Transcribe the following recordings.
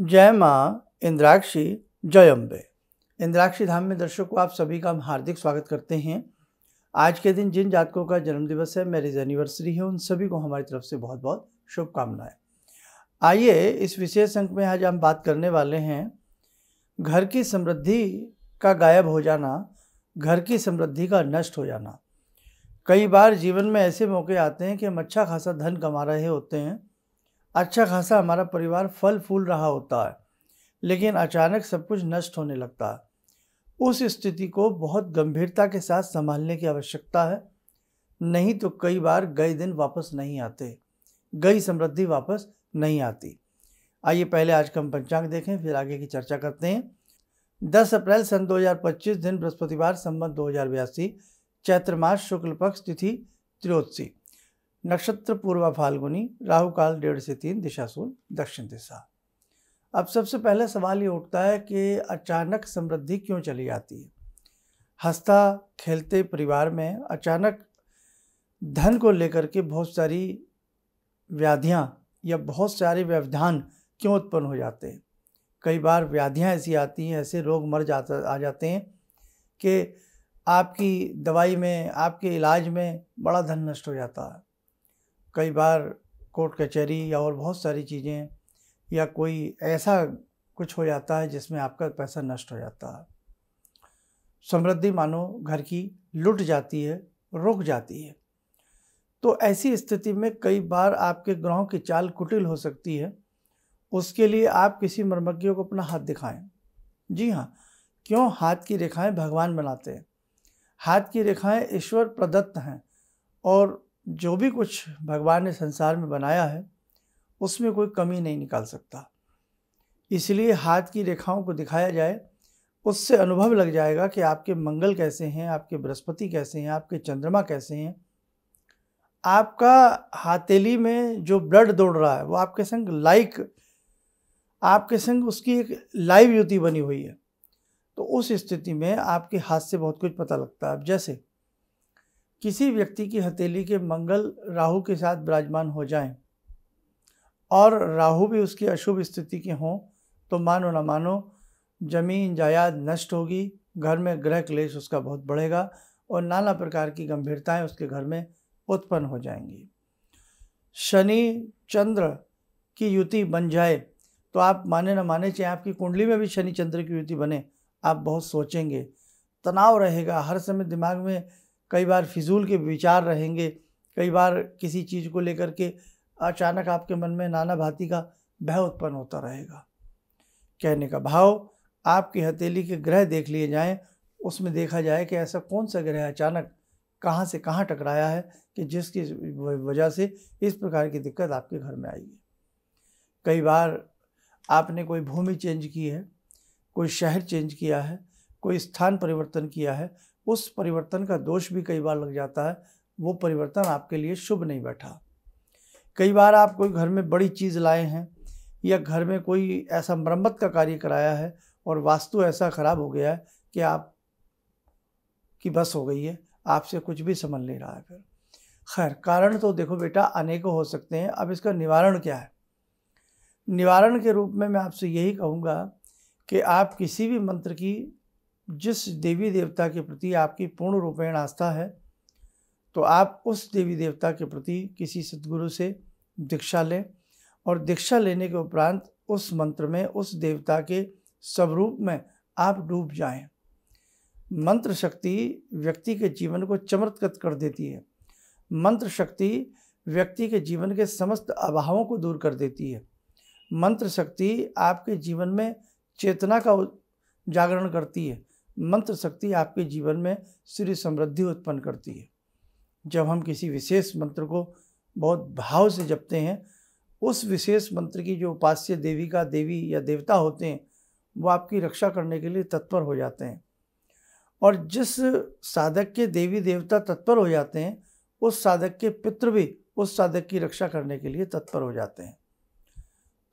जय माँ इंद्राक्षी, जय अम्बे। इंद्राक्षी धाम में दर्शकों आप सभी का हम हार्दिक स्वागत करते हैं। आज के दिन जिन जातकों का जन्मदिवस है, मैरिज एनिवर्सरी है, उन सभी को हमारी तरफ से बहुत बहुत शुभकामनाएं। आइए इस विशेष अंक में आज हम बात करने वाले हैं घर की समृद्धि का गायब हो जाना, घर की समृद्धि का नष्ट हो जाना। कई बार जीवन में ऐसे मौके आते हैं कि हम अच्छा खासा धन कमा रहे होते हैं, अच्छा खासा हमारा परिवार फल फूल रहा होता है, लेकिन अचानक सब कुछ नष्ट होने लगता है। उस स्थिति को बहुत गंभीरता के साथ संभालने की आवश्यकता है, नहीं तो कई बार गए दिन वापस नहीं आते, गई समृद्धि वापस नहीं आती। आइए पहले आज का हम पंचांग देखें, फिर आगे की चर्चा करते हैं। 10 अप्रैल सन 2025, दिन बृहस्पतिवार, संवत 2082, चैत्र मास, शुक्ल पक्ष, तिथि त्रयोदशी, नक्षत्र पूर्वा फाल्गुनी, राहु काल 1:30 से 3, दिशा शूल दक्षिण दिशा। अब सबसे पहले सवाल ये उठता है कि अचानक समृद्धि क्यों चली जाती है। हंसता खेलते परिवार में अचानक धन को लेकर के बहुत सारी व्याधियां या बहुत सारे व्यवधान क्यों उत्पन्न हो जाते हैं। कई बार व्याधियां ऐसी आती हैं, ऐसे रोग आ जाते हैं कि आपकी दवाई में, आपके इलाज में बड़ा धन नष्ट हो जाता है। कई बार कोर्ट कचहरी या और बहुत सारी चीज़ें, या कोई ऐसा कुछ हो जाता है जिसमें आपका पैसा नष्ट हो जाता है। समृद्धि मानो घर की लुट जाती है, रुक जाती है। तो ऐसी स्थिति में कई बार आपके ग्रहों की चाल कुटिल हो सकती है। उसके लिए आप किसी मर्मज्ञ को अपना हाथ दिखाएं। जी हाँ, क्यों? हाथ की रेखाएं भगवान बनाते हैं, हाथ की रेखाएं ईश्वर प्रदत्त हैं, और जो भी कुछ भगवान ने संसार में बनाया है उसमें कोई कमी नहीं निकाल सकता। इसलिए हाथ की रेखाओं को दिखाया जाए, उससे अनुभव लग जाएगा कि आपके मंगल कैसे हैं, आपके बृहस्पति कैसे हैं, आपके चंद्रमा कैसे हैं। आपका हथेली में जो ब्लड दौड़ रहा है वो आपके संग उसकी एक लाइव युति बनी हुई है। तो उस स्थिति में आपके हाथ से बहुत कुछ पता लगता है। अब जैसे किसी व्यक्ति की हथेली के मंगल राहु के साथ विराजमान हो जाएं और राहु भी उसकी अशुभ स्थिति के हों, तो मानो न मानो जमीन जायदाद नष्ट होगी, घर में ग्रह क्लेश उसका बहुत बढ़ेगा और नाना प्रकार की गंभीरताएं उसके घर में उत्पन्न हो जाएंगी। शनि चंद्र की युति बन जाए तो आप माने न माने, चाहे आपकी कुंडली में भी शनि चंद्र की युति बने, आप बहुत सोचेंगे, तनाव रहेगा, हर समय दिमाग में कई बार फिजूल के विचार रहेंगे, कई बार किसी चीज़ को लेकर के अचानक आपके मन में नाना भांति का भय उत्पन्न होता रहेगा। कहने का भाव, आपकी हथेली के ग्रह देख लिए जाएं, उसमें देखा जाए कि ऐसा कौन सा ग्रह अचानक कहाँ से कहाँ टकराया है कि जिसकी वजह से इस प्रकार की दिक्कत आपके घर में आई है। कई बार आपने कोई भूमि चेंज की है, कोई शहर चेंज किया है, कोई स्थान परिवर्तन किया है, उस परिवर्तन का दोष भी कई बार लग जाता है, वो परिवर्तन आपके लिए शुभ नहीं बैठा। कई बार आप कोई घर में बड़ी चीज़ लाए हैं या घर में कोई ऐसा मरम्मत का कार्य कराया है और वास्तु ऐसा ख़राब हो गया है कि आप की बस हो गई है, आपसे कुछ भी समझ नहीं रहा है। फिर खैर, कारण तो देखो बेटा अनेकों हो सकते हैं। अब इसका निवारण क्या है? निवारण के रूप में मैं आपसे यही कहूँगा कि आप किसी भी मंत्र की, जिस देवी देवता के प्रति आपकी पूर्ण रूपेण आस्था है, तो आप उस देवी देवता के प्रति किसी सद्गुरु से दीक्षा लें और दीक्षा लेने के उपरांत उस मंत्र में, उस देवता के स्वरूप में आप डूब जाएं। मंत्र शक्ति व्यक्ति के जीवन को चमत्कृत कर देती है। मंत्र शक्ति व्यक्ति के जीवन के समस्त अभावों को दूर कर देती है। मंत्र शक्ति आपके जीवन में चेतना का जागरण करती है। मंत्र शक्ति आपके जीवन में श्री समृद्धि उत्पन्न करती है। जब हम किसी विशेष मंत्र को बहुत भाव से जपते हैं, उस विशेष मंत्र की जो उपास्य देवी या देवता होते हैं, वो आपकी रक्षा करने के लिए तत्पर हो जाते हैं। और जिस साधक के देवी देवता तत्पर हो जाते हैं, उस साधक के पितृ भी उस साधक की रक्षा करने के लिए तत्पर हो जाते हैं।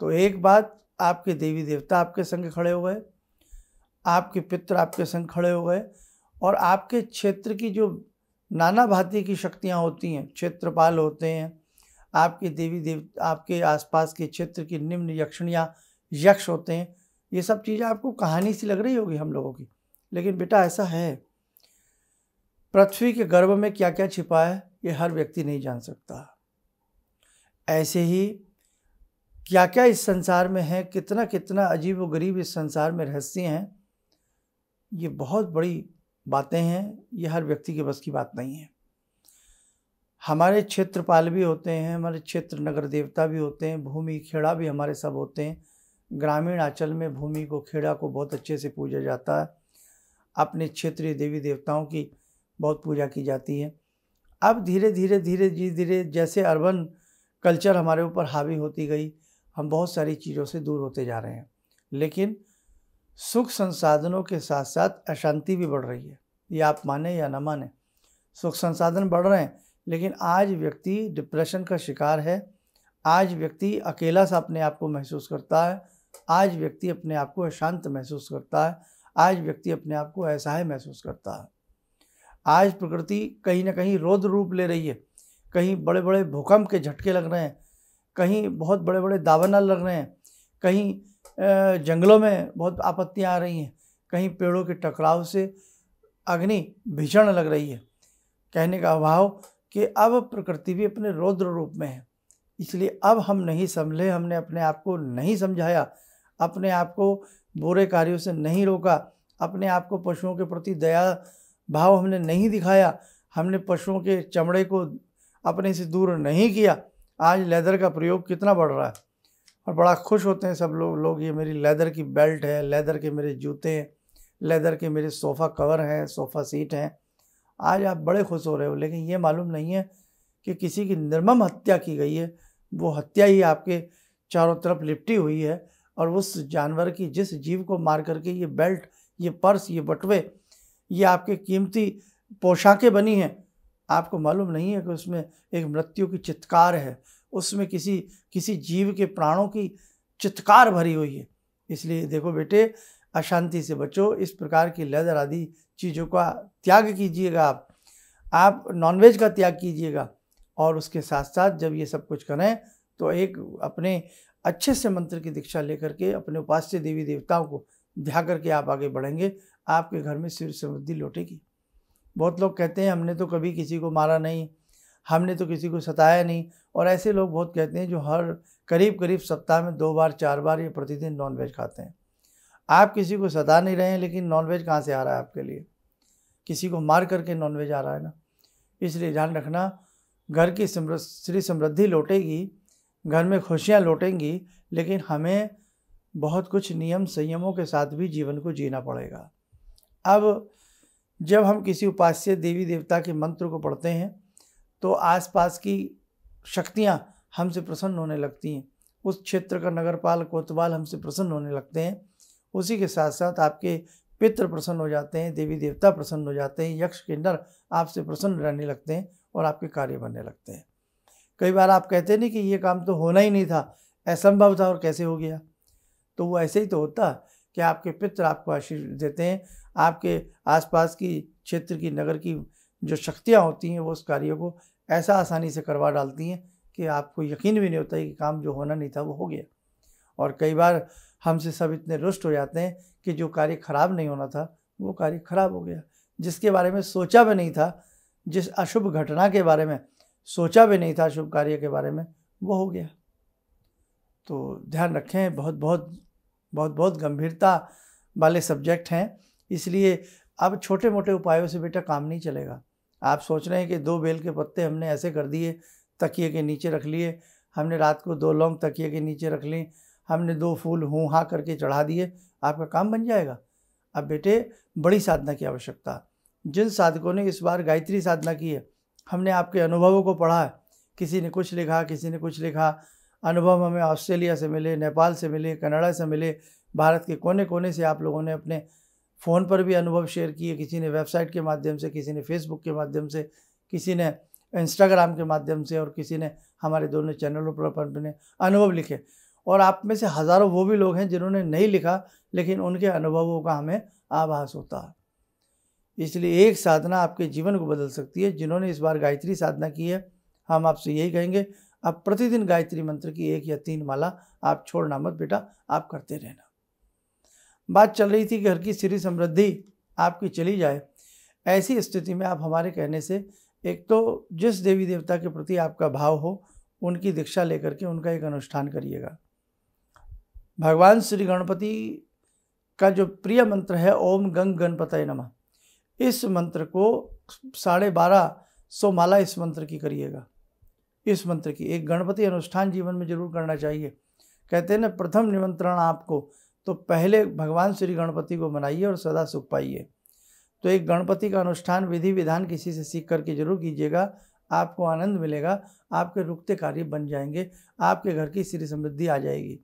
तो एक बात, आपके देवी देवता आपके संग खड़े हो गए, आपके पितृ आपके संग खड़े हो गए, और आपके क्षेत्र की जो नाना भांति की शक्तियाँ होती हैं, क्षेत्रपाल होते हैं, आपके देवी देव, आपके आसपास के क्षेत्र की निम्न यक्षणियाँ यक्ष होते हैं। ये सब चीज़ें आपको कहानी सी लग रही होगी हम लोगों की, लेकिन बेटा ऐसा है। पृथ्वी के गर्भ में क्या क्या छिपा है ये हर व्यक्ति नहीं जान सकता। ऐसे ही क्या क्या इस संसार में है, कितना कितना अजीब व गरीब इस संसार में रहस्य हैं, ये बहुत बड़ी बातें हैं। ये हर व्यक्ति के बस की बात नहीं है। हमारे क्षेत्रपाल भी होते हैं, हमारे क्षेत्र नगर देवता भी होते हैं, भूमि खेड़ा भी हमारे सब होते हैं। ग्रामीण अंचल में भूमि को, खेड़ा को बहुत अच्छे से पूजा जाता है। अपने क्षेत्रीय देवी देवताओं की बहुत पूजा की जाती है। अब धीरे धीरे जैसे अर्बन कल्चर हमारे ऊपर हावी होती गई, हम बहुत सारी चीज़ों से दूर होते जा रहे हैं। लेकिन सुख संसाधनों के साथ साथ अशांति भी बढ़ रही है, ये आप माने या ना माने। सुख संसाधन बढ़ रहे हैं, लेकिन आज व्यक्ति डिप्रेशन का शिकार है। आज व्यक्ति अकेला सा अपने आप को महसूस करता है। आज व्यक्ति अपने आप को अशांत महसूस करता है। आज व्यक्ति अपने आप को असहाय महसूस करता है। आज प्रकृति कहीं ना कहीं रौद्र रूप ले रही है। कहीं बड़े बड़े भूकंप के झटके लग रहे हैं, कहीं बहुत बड़े बड़े दावानल लग रहे हैं, कहीं जंगलों में बहुत आपत्तियां आ रही हैं, कहीं पेड़ों के टकराव से अग्नि भीषण लग रही है। कहने का भाव कि अब प्रकृति भी अपने रौद्र रूप में है। इसलिए अब हम नहीं संभले, हमने अपने आप को नहीं समझाया, अपने आप को बुरे कार्यों से नहीं रोका, अपने आप को पशुओं के प्रति दया भाव हमने नहीं दिखाया, हमने पशुओं के चमड़े को अपने से दूर नहीं किया। आज लेदर का प्रयोग कितना बढ़ रहा है और बड़ा खुश होते हैं सब लोग ये मेरी लेदर की बेल्ट है, लेदर के मेरे जूते हैं, लेदर के मेरे सोफ़ा कवर हैं, सोफ़ा सीट हैं। आज आप बड़े खुश हो रहे हो, लेकिन ये मालूम नहीं है कि किसी की निर्मम हत्या की गई है। वो हत्या ही आपके चारों तरफ लिपटी हुई है, और उस जानवर की, जिस जीव को मार करके ये बेल्ट, ये पर्स, ये बटुए, ये आपके कीमती पोशाकें बनी हैं, आपको मालूम नहीं है कि उसमें एक मृत्यु की चित्कार है, उसमें किसी जीव के प्राणों की चित्कार भरी हुई है। इसलिए देखो बेटे, अशांति से बचो, इस प्रकार की लेदर आदि चीज़ों का त्याग कीजिएगा। आप नॉनवेज का त्याग कीजिएगा, और उसके साथ साथ जब ये सब कुछ करें तो एक अपने अच्छे से मंत्र की दीक्षा लेकर के अपने उपास्य देवी देवताओं को ध्यान करके आप आगे बढ़ेंगे, आपके घर में सिर समृद्धि लौटेगी। बहुत लोग कहते हैं हमने तो कभी किसी को मारा नहीं, हमने तो किसी को सताया नहीं, और ऐसे लोग बहुत कहते हैं जो हर करीब सप्ताह में 2 बार 4 बार या प्रतिदिन नॉनवेज खाते हैं। आप किसी को सता नहीं रहे हैं, लेकिन नॉनवेज कहाँ से आ रहा है आपके लिए? किसी को मार करके नॉनवेज आ रहा है ना। इसलिए ध्यान रखना, घर की श्री समृद्धि लौटेगी, घर में खुशियाँ लौटेंगी, लेकिन हमें बहुत कुछ नियम संयमों के साथ भी जीवन को जीना पड़ेगा। अब जब हम किसी उपास्य देवी देवता के मंत्र को पढ़ते हैं तो आसपास की शक्तियाँ हमसे प्रसन्न होने लगती हैं। उस क्षेत्र का नगरपाल, कोतवाल हमसे प्रसन्न होने लगते हैं। उसी के साथ साथ आपके पितृ प्रसन्न हो जाते हैं, देवी देवता प्रसन्न हो जाते हैं, यक्ष किन्नर आपसे प्रसन्न रहने लगते हैं और आपके कार्य बनने लगते हैं। कई बार आप कहते नहीं कि ये काम तो होना ही नहीं था, असंभव था, और कैसे हो गया? तो वो ऐसे ही तो होता कि आपके पितृ आपको आशीर्वाद देते हैं। आपके आसपास की क्षेत्र की, नगर की जो शक्तियाँ होती हैं, वो उस कार्य को ऐसा आसानी से करवा डालती हैं कि आपको यकीन भी नहीं होता है कि काम जो होना नहीं था वो हो गया। और कई बार हमसे सब इतने रुष्ट हो जाते हैं कि जो कार्य खराब नहीं होना था वो कार्य खराब हो गया, जिसके बारे में सोचा भी नहीं था, जिस अशुभ घटना के बारे में सोचा भी नहीं था, शुभ कार्य के बारे में, वो हो गया। तो ध्यान रखें, बहुत गंभीरता वाले सब्जेक्ट हैं। इसलिए अब छोटे मोटे उपायों से बेटा काम नहीं चलेगा। आप सोच रहे हैं कि 2 बेल के पत्ते हमने ऐसे कर दिए, तकिए के नीचे रख लिए, हमने रात को 2 लौंग तकिए के नीचे रख ली, हमने 2 फूल हूँ हाँ करके चढ़ा दिए, आपका काम बन जाएगा। अब बेटे बड़ी साधना की आवश्यकता। जिन साधकों ने इस बार गायत्री साधना की है, हमने आपके अनुभवों को पढ़ा है, किसी ने कुछ लिखा, किसी ने कुछ लिखा। अनुभव हमें ऑस्ट्रेलिया से मिले, नेपाल से मिले, कनाडा से मिले, भारत के कोने कोने से आप लोगों ने अपने फ़ोन पर भी अनुभव शेयर किए। किसी ने वेबसाइट के माध्यम से, किसी ने फेसबुक के माध्यम से, किसी ने इंस्टाग्राम के माध्यम से, और किसी ने हमारे दोनों चैनलों पर अपने अनुभव लिखे। और आप में से हज़ारों वो भी लोग हैं जिन्होंने नहीं लिखा, लेकिन उनके अनुभवों का हमें आभास होता है। इसलिए एक साधना आपके जीवन को बदल सकती है। जिन्होंने इस बार गायत्री साधना की है, हम आपसे यही कहेंगे, अब प्रतिदिन गायत्री मंत्र की 1 या 3 माला आप छोड़ना मत बेटा, आप करते रहना। बात चल रही थी घर की सिरी समृद्धि आपकी चली जाए, ऐसी स्थिति में आप हमारे कहने से एक तो जिस देवी देवता के प्रति आपका भाव हो उनकी दीक्षा लेकर के उनका एक अनुष्ठान करिएगा। भगवान श्री गणपति का जो प्रिय मंत्र है ओम गंग गणपतये नमः, इस मंत्र को 1250 माला इस मंत्र की करिएगा। इस मंत्र की एक गणपति अनुष्ठान जीवन में जरूर करना चाहिए। कहते हैं ना, प्रथम निमंत्रण आपको तो पहले भगवान श्री गणपति को मनाइए और सदा सुख पाइए। तो एक गणपति का अनुष्ठान विधि विधान किसी से सीख करके जरूर कीजिएगा, आपको आनंद मिलेगा, आपके रुकते कार्य बन जाएंगे, आपके घर की सिरी समृद्धि आ जाएगी।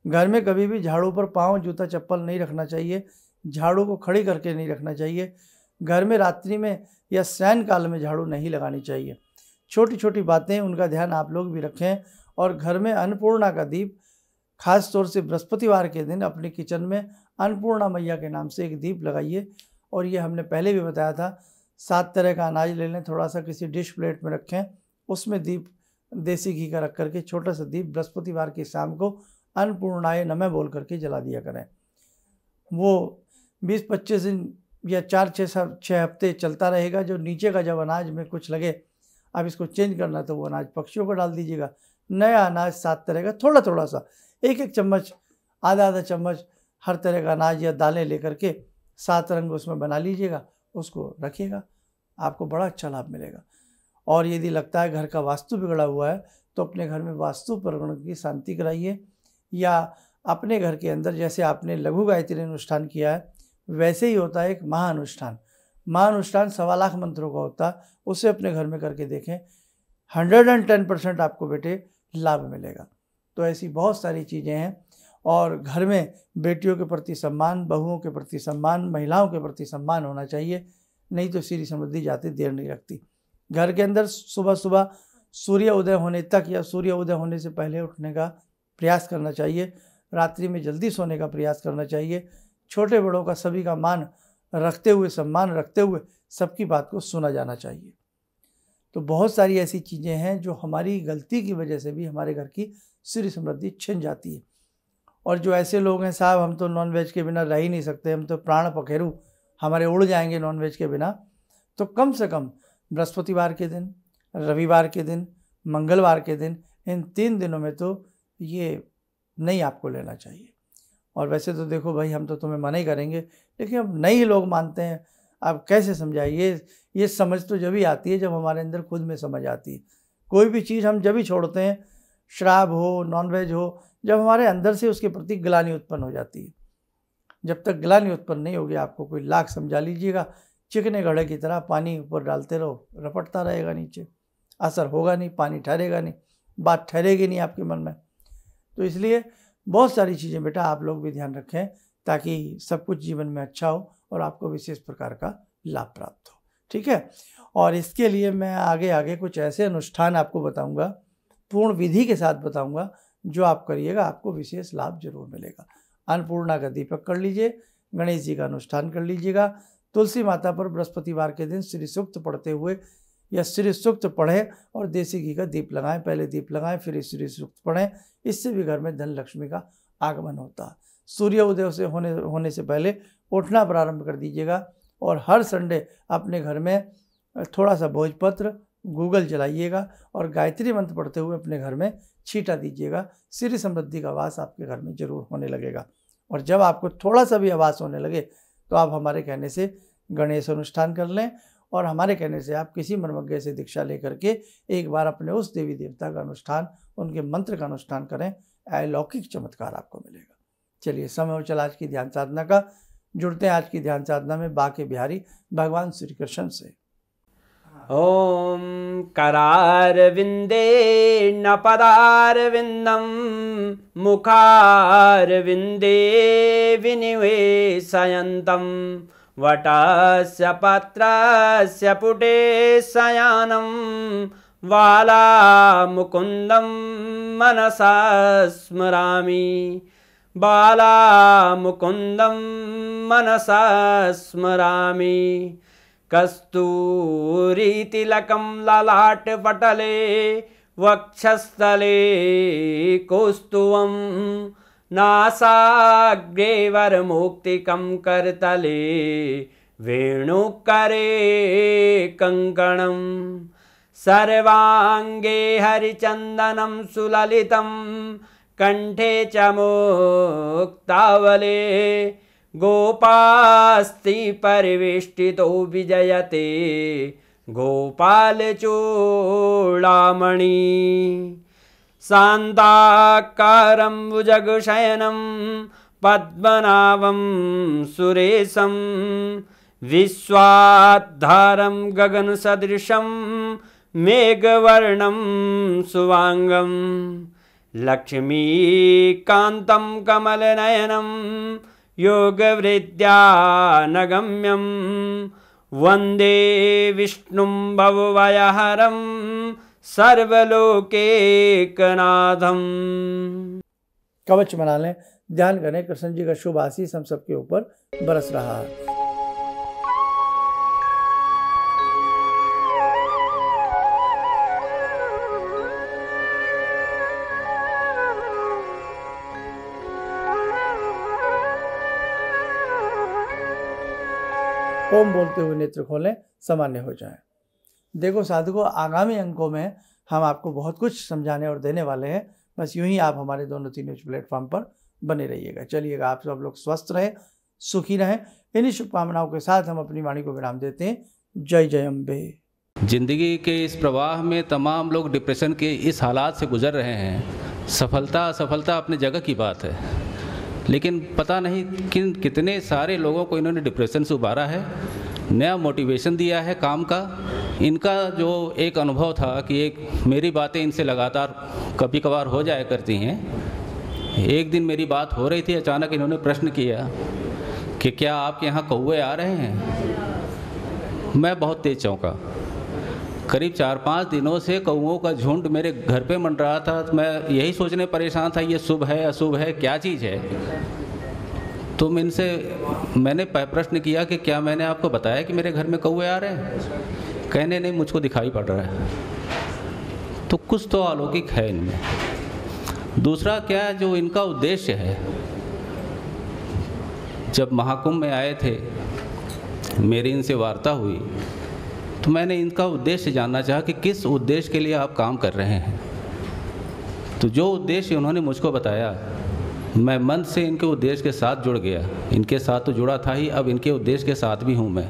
घर में कभी भी झाड़ू पर पाँव जूता चप्पल नहीं रखना चाहिए, झाड़ू को खड़ी करके नहीं रखना चाहिए। घर में रात्रि में या शयन काल में झाड़ू नहीं लगानी चाहिए। छोटी छोटी बातें उनका ध्यान आप लोग भी रखें। और घर में अन्नपूर्णा का दीप, खास तौर से बृहस्पतिवार के दिन अपने किचन में अन्नपूर्णा मैया के नाम से एक दीप लगाइए। और ये हमने पहले भी बताया था, 7 तरह का अनाज ले लें, थोड़ा सा किसी डिश प्लेट में रखें, उसमें दीप देसी घी का रख करके छोटा सा दीप बृहस्पतिवार की शाम को अन्नपूर्णाय नमः बोल करके जला दिया करें। वो 20-25 दिन या 4-6 हफ्ते चलता रहेगा। जो नीचे का जब अनाज में कुछ लगे अब इसको चेंज करना, तो वो अनाज पक्षियों को डाल दीजिएगा। नया अनाज 7 तरह का थोड़ा थोड़ा सा, 1-1 चम्मच, आधा चम्मच हर तरह का अनाज या दालें लेकर के 7 रंग उसमें बना लीजिएगा, उसको रखिएगा, आपको बड़ा अच्छा लाभ मिलेगा। और यदि लगता है घर का वास्तु बिगड़ा हुआ है तो अपने घर में वास्तु परगण की शांति कराइए, या अपने घर के अंदर जैसे आपने लघु गायत्री अनुष्ठान किया है वैसे ही होता है एक महाअनुष्ठान। महाअनुष्ठान 1.25 लाख मंत्रों का होता है, उसे अपने घर में करके देखें, 110% आपको बेटे लाभ मिलेगा। तो ऐसी बहुत सारी चीज़ें हैं। और घर में बेटियों के प्रति सम्मान, बहुओं के प्रति सम्मान, महिलाओं के प्रति सम्मान होना चाहिए, नहीं तो सिरी समृद्धि जाती देर नहीं लगती। घर के अंदर सुबह सुबह सूर्य उदय होने तक या सूर्य उदय होने से पहले उठने का प्रयास करना चाहिए, रात्रि में जल्दी सोने का प्रयास करना चाहिए। छोटे बड़ों का सभी का मान रखते हुए, सम्मान रखते हुए सबकी बात को सुना जाना चाहिए। तो बहुत सारी ऐसी चीज़ें हैं जो हमारी गलती की वजह से भी हमारे घर की सिरी समृद्धि छिन जाती है। और जो ऐसे लोग हैं, साहब हम तो नॉनवेज के बिना रह ही नहीं सकते, हम तो प्राण पखेरु, हमारे उड़ जाएंगे नॉनवेज के बिना, तो कम से कम बृहस्पतिवार के दिन, रविवार के दिन, मंगलवार के दिन, इन 3 दिनों में तो ये नहीं आपको लेना चाहिए। और वैसे तो देखो भाई, हम तो तुम्हें मना ही करेंगे, लेकिन अब नहीं लोग मानते हैं। अब कैसे समझाइए, ये समझ तो जब ही आती है जब हमारे अंदर खुद में समझ आती है। कोई भी चीज़ हम जब ही छोड़ते हैं, शराब हो, नॉनवेज हो, जब हमारे अंदर से उसके प्रति ग्लानि उत्पन्न हो जाती है। जब तक ग्लानि उत्पन्न नहीं होगी, आपको कोई लाख समझा लीजिएगा, चिकने घड़े की तरह पानी ऊपर डालते रहो, रपटता रहेगा नीचे, असर होगा नहीं, पानी ठहरेगा नहीं, बात ठहरेगी नहीं आपके मन में। तो इसलिए बहुत सारी चीज़ें बेटा आप लोग भी ध्यान रखें, ताकि सब कुछ जीवन में अच्छा हो और आपको विशेष प्रकार का लाभ प्राप्त हो। ठीक है। और इसके लिए मैं आगे आगे कुछ ऐसे अनुष्ठान आपको बताऊंगा, पूर्ण विधि के साथ बताऊंगा, जो आप करिएगा आपको विशेष लाभ जरूर मिलेगा। अन्नपूर्णा का दीपक कर लीजिए, गणेश जी का अनुष्ठान कर लीजिएगा, तुलसी माता पर बृहस्पतिवार के दिन श्री सूक्त पढ़ते हुए या श्री सूक्त पढ़ें और देसी घी का दीप लगाएं, पहले दीप लगाएं फिर श्री सूक्त पढ़ें, इससे भी घर में धन लक्ष्मी का आगमन होता है। सूर्य उदय से होने से पहले उठना प्रारंभ कर दीजिएगा। और हर संडे अपने घर में थोड़ा सा भोजपत्र, गूगल जलाइएगा और गायत्री मंत्र पढ़ते हुए अपने घर में छींटा दीजिएगा। सिरी समृद्धि का आवास आपके घर में जरूर होने लगेगा। और जब आपको थोड़ा सा भी आवास होने लगे तो आप हमारे कहने से गणेश अनुष्ठान कर लें, और हमारे कहने से आप किसी मर्मज्ञ से दीक्षा लेकर के एक बार अपने उस देवी देवता का अनुष्ठान, उनके मंत्र का अनुष्ठान करें, अलौकिक चमत्कार आपको मिलेगा। चलिए, समय हो चला आज की ध्यान साधना का। जुड़ते हैं आज की ध्यान साधना में बाके बिहारी भगवान श्री कृष्ण से। ओम करारविंदे न पदारविंदम मुखारविंदे विनिवेशयन्तम वटस्य पत्रस्य पुटे शयानं बालामुकुन्दं मनसा स्मरामि, बालामुकुन्दं मनसा स्मरामि। कस्तूरीतिलकं ललाटपटले वक्षस्थले कौस्तुभं नासाग्रे वरमौक्तिकं करतले वेणुकरे कङ्कणं सर्वाङ्गे हरिचन्दनं सुललितं कंठे च मुक्तावले गोपास्ति परिवेष्टितो विजयते गोपालचूडामणि शान्ताकारं भुजगशयनं पद्मनाभं सुरेशं विश्वाधारं गगनसदृशं मेघवर्णं शुभांगं लक्ष्मीकान्तं कमलनयनं योगवृद्ध्यानगम्यं वन्दे विष्णुं भवभयहरं सर्वलोकैकनाथं। कवच बना लें, ध्यान करें, कृष्ण जी का शुभ आशीष हम सबके ऊपर बरस रहा है। ओम बोलते हुए नेत्र खोलें, सामान्य हो जाएं। देखो साधकों, आगामी अंकों में हम आपको बहुत कुछ समझाने और देने वाले हैं। बस यूं ही आप हमारे दोनों तीनों प्लेटफॉर्म पर बने रहिएगा। चलिएगा, आप सब लोग स्वस्थ रहें, सुखी रहें। इन्हीं शुभकामनाओं के साथ हम अपनी वाणी को विराम देते हैं। जय जय अम्बे। जिंदगी के इस प्रवाह में तमाम लोग डिप्रेशन के इस हालात से गुजर रहे हैं। सफलता असफलता अपनी जगह की बात है, लेकिन पता नहीं कितने सारे लोगों को इन्होंने डिप्रेशन से उबारा है, नया मोटिवेशन दिया है काम का। इनका जो एक अनुभव था कि एक मेरी बातें इनसे लगातार कभी कभार हो जाया करती हैं। एक दिन मेरी बात हो रही थी, अचानक इन्होंने प्रश्न किया कि क्या आपके यहाँ कौवे आ रहे हैं। मैं बहुत तेज चौंका। करीब 4-5 दिनों से कौवों का झुंड मेरे घर पे मंडरा था। तो मैं यही सोचने परेशान था, ये शुभ है अशुभ है, क्या चीज़ है। तो मैंने प्रश्न किया कि क्या मैंने आपको बताया कि मेरे घर में कौवे आ रहे हैं। कहने नहीं, मुझको दिखाई पड़ रहा है। तो कुछ तो अलौकिक है इनमें। दूसरा क्या, जो इनका उद्देश्य है, जब महाकुंभ में आए थे, मेरी इनसे वार्ता हुई तो मैंने इनका उद्देश्य जानना चाहा कि किस उद्देश्य के लिए आप काम कर रहे हैं। तो जो उद्देश्य उन्होंने मुझको बताया, मैं मन से इनके उद्देश्य के साथ जुड़ गया। इनके साथ तो जुड़ा था ही, अब इनके उद्देश्य के साथ भी हूँ मैं।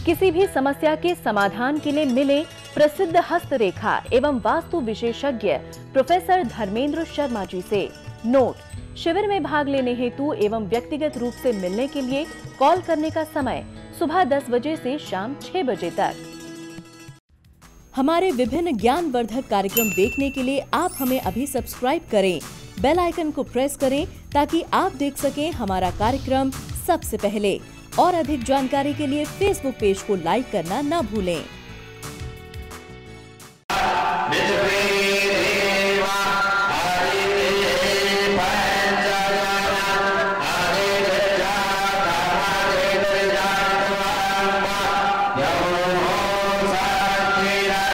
किसी भी समस्या के समाधान के लिए मिले प्रसिद्ध हस्तरेखा एवं वास्तु विशेषज्ञ प्रोफेसर धर्मेंद्र शर्मा जी से। नोट: शिविर में भाग लेने हेतु एवं व्यक्तिगत रूप से मिलने के लिए कॉल करने का समय सुबह 10 बजे से शाम 6 बजे तक। हमारे विभिन्न ज्ञानवर्धक कार्यक्रम देखने के लिए आप हमें अभी सब्सक्राइब करें, बेल आइकन को प्रेस करें ताकि आप देख सकें हमारा कार्यक्रम सबसे पहले। और अधिक जानकारी के लिए फेसबुक पेज को लाइक करना न भूलें।